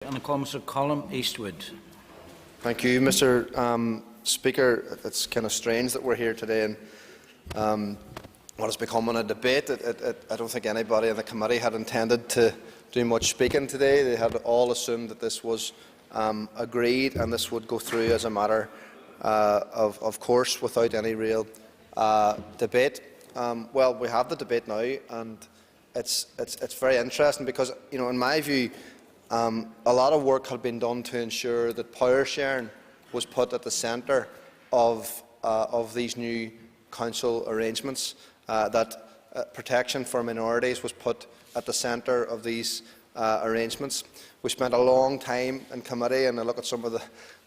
And the call Mr. Colum, Eastwood. Thank you, Mr. Speaker. It's kind of strange that we're here today and what has become a debate. I don't think anybody in the committee had intended to do much speaking today. They had all assumed that this was agreed and this would go through as a matter of course without any real debate. Well, we have the debate now, and it's very interesting because, in my view, a lot of work had been done to ensure that power sharing was put at the centre of these new council arrangements, that protection for minorities was put at the centre of these arrangements. We spent a long time in committee, and I look at some of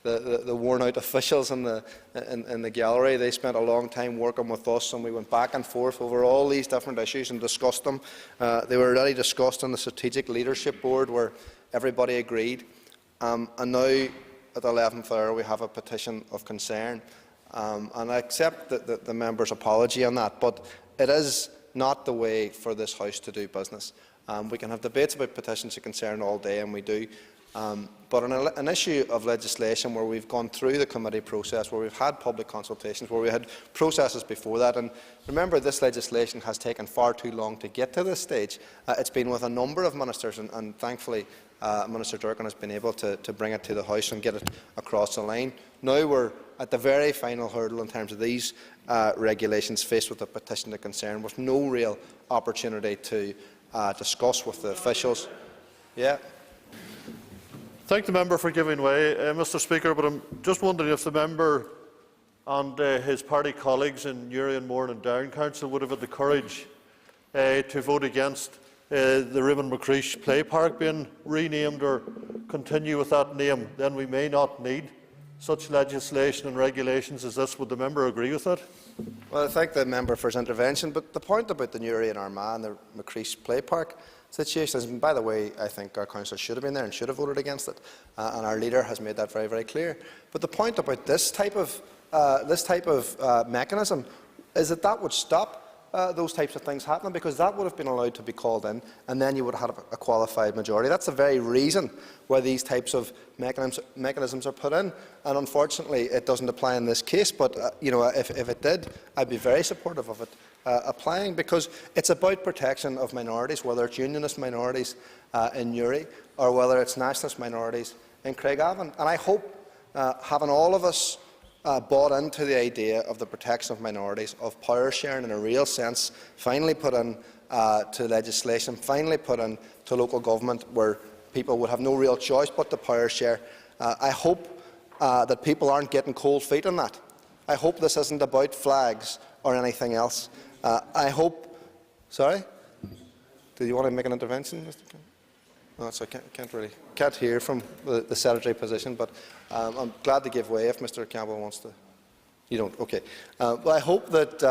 the worn-out officials in the gallery. They spent a long time working with us, and we went back and forth over all these different issues and discussed them. They were already discussed on the Strategic Leadership Board, where everybody agreed. And now, at the 11th hour, we have a petition of concern. And I accept the member's apology on that, but it is not the way for this House to do business. We can have debates about petitions of concern all day, and we do. But on an issue of legislation where we've gone through the committee process, where we've had public consultations, where we had processes before that, and remember, this legislation has taken far too long to get to this stage. It's been with a number of ministers, and thankfully Minister Durkan has been able to bring it to the House and get it across the line. Now we're at the very final hurdle in terms of these regulations, faced with a petition of concern, with no real opportunity to discuss with the officials. Yeah. Thank the member for giving way, Mr. Speaker, but I'm just wondering if the member and his party colleagues in Uri and Mourne and Down Council would have had the courage to vote against the Raymond McCreesh Play Park being renamed or continue with that name. Then we may not need such legislation and regulations as this. Would the member agree with that? Well, I thank the member for his intervention, but the point about the Newry and Armagh and the McCreesh Play Park situation is, and by the way, I think our councillor should have been there and should have voted against it, and our leader has made that very, very clear. But the point about this type of mechanism is that would stop those types of things happening, because that would have been allowed to be called in, and then you would have a qualified majority. That's the very reason why these types of mechanisms are put in, and unfortunately it doesn't apply in this case. But if it did, I'd be very supportive of it applying, because it's about protection of minorities, whether it's unionist minorities in Newry or whether it's nationalist minorities in Craigavon. And I hope, having all of us bought into the idea of the protection of minorities, of power sharing in a real sense, finally put in to legislation, finally put in to local government, where people would have no real choice but to power share. I hope that people aren't getting cold feet on that. I hope this isn't about flags or anything else. I hope. Sorry? Do you want to make an intervention, Mr. Campbell? No, so I can't hear from the secretary position, but I'm glad to give way if Mr. Campbell wants to. You don't. Okay. Well, I hope that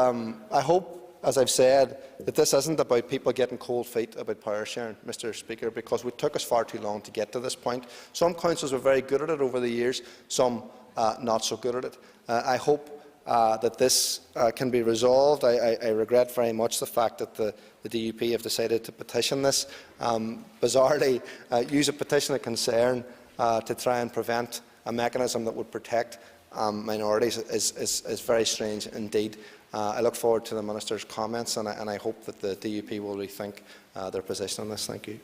as I've said, that this isn't about people getting cold feet about power sharing, Mr. Speaker, because it took us far too long to get to this point. Some councils were very good at it over the years, some not so good at it. I hope that this can be resolved. I regret very much the fact that the DUP have decided to petition this. Bizarrely, use a petition of concern to try and prevent a mechanism that would protect minorities is very strange indeed. I look forward to the Minister's comments, and I hope that the DUP will rethink their position on this. Thank you.